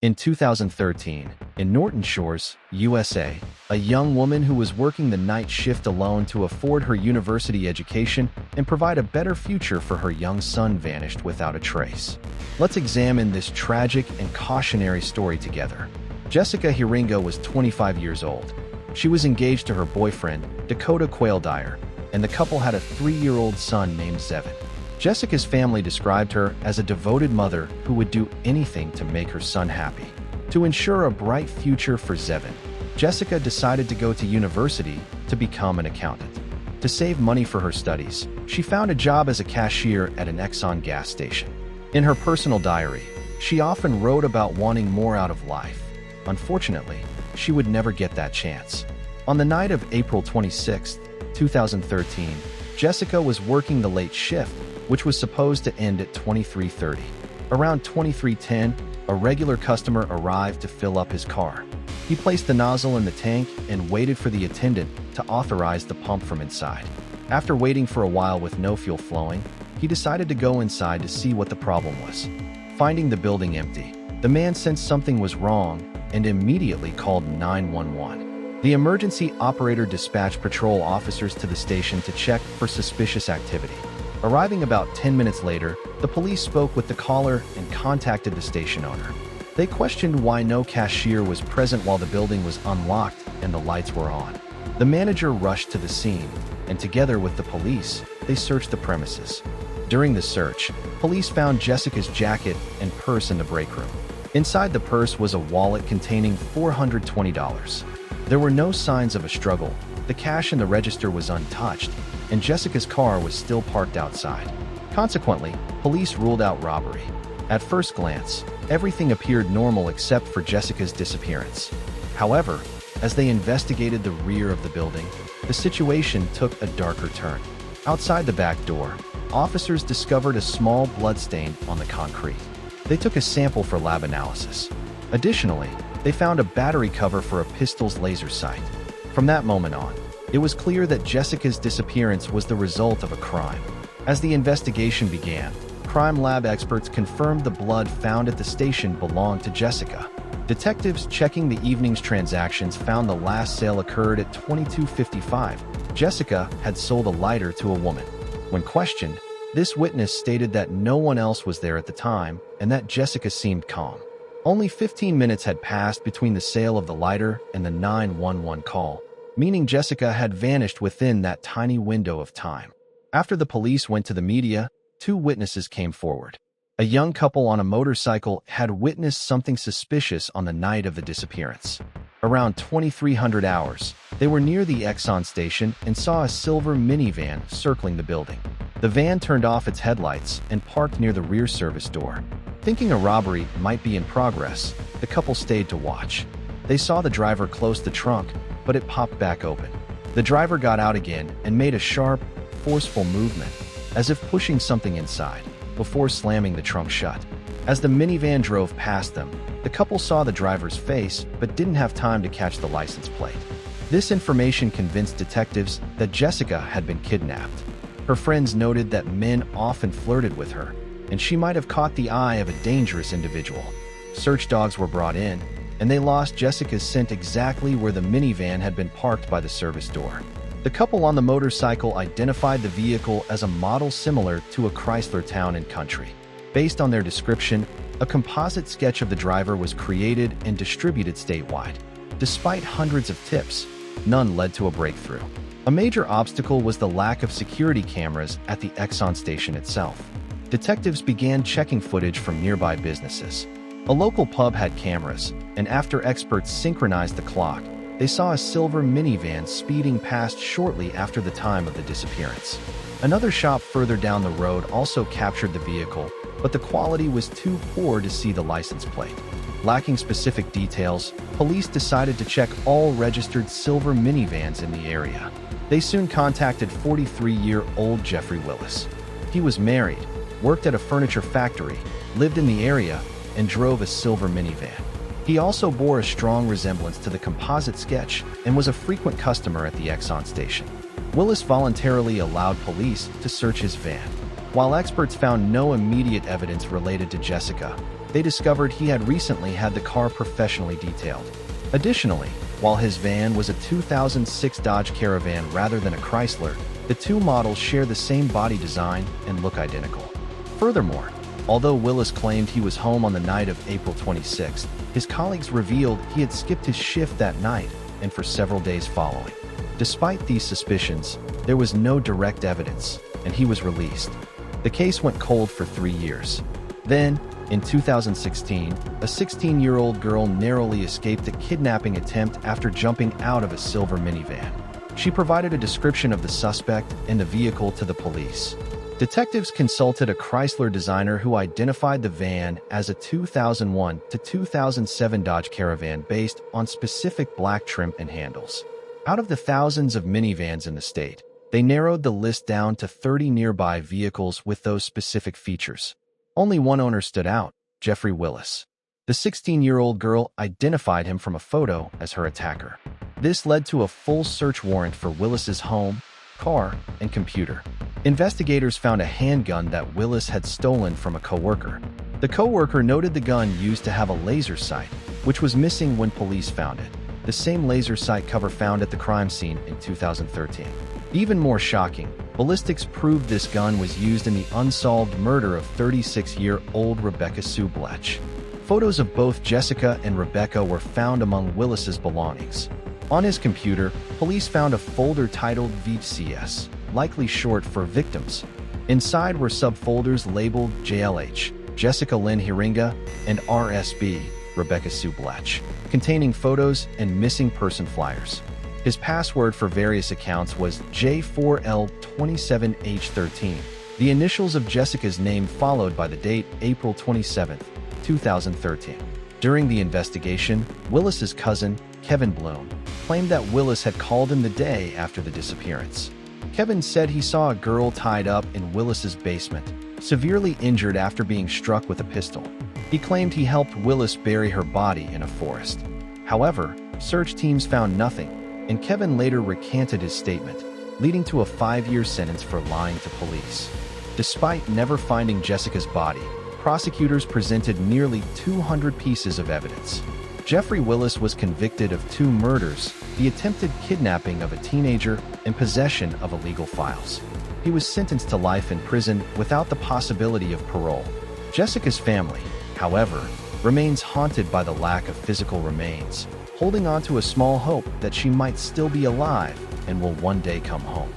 In 2013, in Norton Shores, USA, a young woman who was working the night shift alone to afford her university education and provide a better future for her young son vanished without a trace. Let's examine this tragic and cautionary story together. Jessica Heeringa was 25 years old. She was engaged to her boyfriend, Dakota Quayle Dyer, and the couple had a 3-year-old son named Zevin. Jessica's family described her as a devoted mother who would do anything to make her son happy. To ensure a bright future for Zevin, Jessica decided to go to university to become an accountant. To save money for her studies, she found a job as a cashier at an Exxon gas station. In her personal diary, she often wrote about wanting more out of life. Unfortunately, she would never get that chance. On the night of April 26, 2013, Jessica was working the late shift, which was supposed to end at 23:30. Around 23:10, a regular customer arrived to fill up his car. He placed the nozzle in the tank and waited for the attendant to authorize the pump from inside. After waiting for a while with no fuel flowing, he decided to go inside to see what the problem was. Finding the building empty, the man sensed something was wrong and immediately called 911. The emergency operator dispatched patrol officers to the station to check for suspicious activity. Arriving about 10 minutes later, the police spoke with the caller and contacted the station owner. They questioned why no cashier was present while the building was unlocked and the lights were on. The manager rushed to the scene, and together with the police, they searched the premises. During the search, police found Jessica's jacket and purse in the break room. Inside the purse was a wallet containing $420. There were no signs of a struggle. The cash in the register was untouched, and Jessica's car was still parked outside. Consequently, police ruled out robbery. At first glance, everything appeared normal except for Jessica's disappearance. However, as they investigated the rear of the building, the situation took a darker turn. Outside the back door, officers discovered a small bloodstain on the concrete. They took a sample for lab analysis. Additionally, they found a battery cover for a pistol's laser sight. From that moment on, it was clear that Jessica's disappearance was the result of a crime. As the investigation began, crime lab experts confirmed the blood found at the station belonged to Jessica. Detectives checking the evening's transactions found the last sale occurred at 22:55. Jessica had sold a lighter to a woman. When questioned, this witness stated that no one else was there at the time and that Jessica seemed calm. Only 15 minutes had passed between the sale of the lighter and the 911 call, meaning Jessica had vanished within that tiny window of time. After the police went to the media, 2 witnesses came forward. A young couple on a motorcycle had witnessed something suspicious on the night of the disappearance. Around 2300 hours, they were near the Exxon station and saw a silver minivan circling the building. The van turned off its headlights and parked near the rear service door. Thinking a robbery might be in progress, the couple stayed to watch. They saw the driver close the trunk, but it popped back open. The driver got out again and made a sharp, forceful movement, as if pushing something inside, before slamming the trunk shut. As the minivan drove past them, the couple saw the driver's face but didn't have time to catch the license plate. This information convinced detectives that Jessica had been kidnapped. Her friends noted that men often flirted with her, and she might have caught the eye of a dangerous individual. Search dogs were brought in, and they lost Jessica's scent exactly where the minivan had been parked by the service door. The couple on the motorcycle identified the vehicle as a model similar to a Chrysler Town & Country. Based on their description, a composite sketch of the driver was created and distributed statewide. Despite hundreds of tips, none led to a breakthrough. A major obstacle was the lack of security cameras at the Exxon station itself. Detectives began checking footage from nearby businesses. A local pub had cameras, and after experts synchronized the clock, they saw a silver minivan speeding past shortly after the time of the disappearance. Another shop further down the road also captured the vehicle, but the quality was too poor to see the license plate. Lacking specific details, police decided to check all registered silver minivans in the area. They soon contacted 43-year-old Jeffrey Willis. He was married, worked at a furniture factory, lived in the area, and drove a silver minivan. He also bore a strong resemblance to the composite sketch and was a frequent customer at the Exxon station. Willis voluntarily allowed police to search his van. While experts found no immediate evidence related to Jessica, they discovered he had recently had the car professionally detailed. Additionally, while his van was a 2006 Dodge Caravan rather than a Chrysler, the two models share the same body design and look identical. Furthermore, although Willis claimed he was home on the night of April 26, his colleagues revealed he had skipped his shift that night and for several days following. Despite these suspicions, there was no direct evidence, and he was released. The case went cold for 3 years. Then, in 2016, a 16-year-old girl narrowly escaped a kidnapping attempt after jumping out of a silver minivan. She provided a description of the suspect and the vehicle to the police. Detectives consulted a Chrysler designer who identified the van as a 2001 to 2007 Dodge Caravan based on specific black trim and handles. Out of the thousands of minivans in the state, they narrowed the list down to 30 nearby vehicles with those specific features. Only one owner stood out, Jeffrey Willis. The 16-year-old girl identified him from a photo as her attacker. This led to a full search warrant for Willis's home, car, and computer. Investigators found a handgun that Willis had stolen from a coworker. The coworker noted the gun used to have a laser sight, which was missing when police found it, the same laser sight cover found at the crime scene in 2013. Even more shocking, ballistics proved this gun was used in the unsolved murder of 36-year-old Rebecca Sue Bletch. Photos of both Jessica and Rebecca were found among Willis's belongings. On his computer, police found a folder titled VCS, likely short for Victims. Inside were subfolders labeled JLH, Jessica Lynn Heeringa, and RSB, Rebecca Sue Bletch, containing photos and missing person flyers. His password for various accounts was J4L27H13, the initials of Jessica's name followed by the date April 27, 2013. During the investigation, Willis's cousin, Kevin Bloom, claimed that Willis had called him the day after the disappearance. Kevin said he saw a girl tied up in Willis's basement, severely injured after being struck with a pistol. He claimed he helped Willis bury her body in a forest. However, search teams found nothing, and Kevin later recanted his statement, leading to a 5-year sentence for lying to police. Despite never finding Jessica's body, prosecutors presented nearly 200 pieces of evidence. Jeffrey Willis was convicted of 2 murders, the attempted kidnapping of a teenager, and possession of illegal files. He was sentenced to life in prison without the possibility of parole. Jessica's family, however, remains haunted by the lack of physical remains, holding on to a small hope that she might still be alive and will one day come home.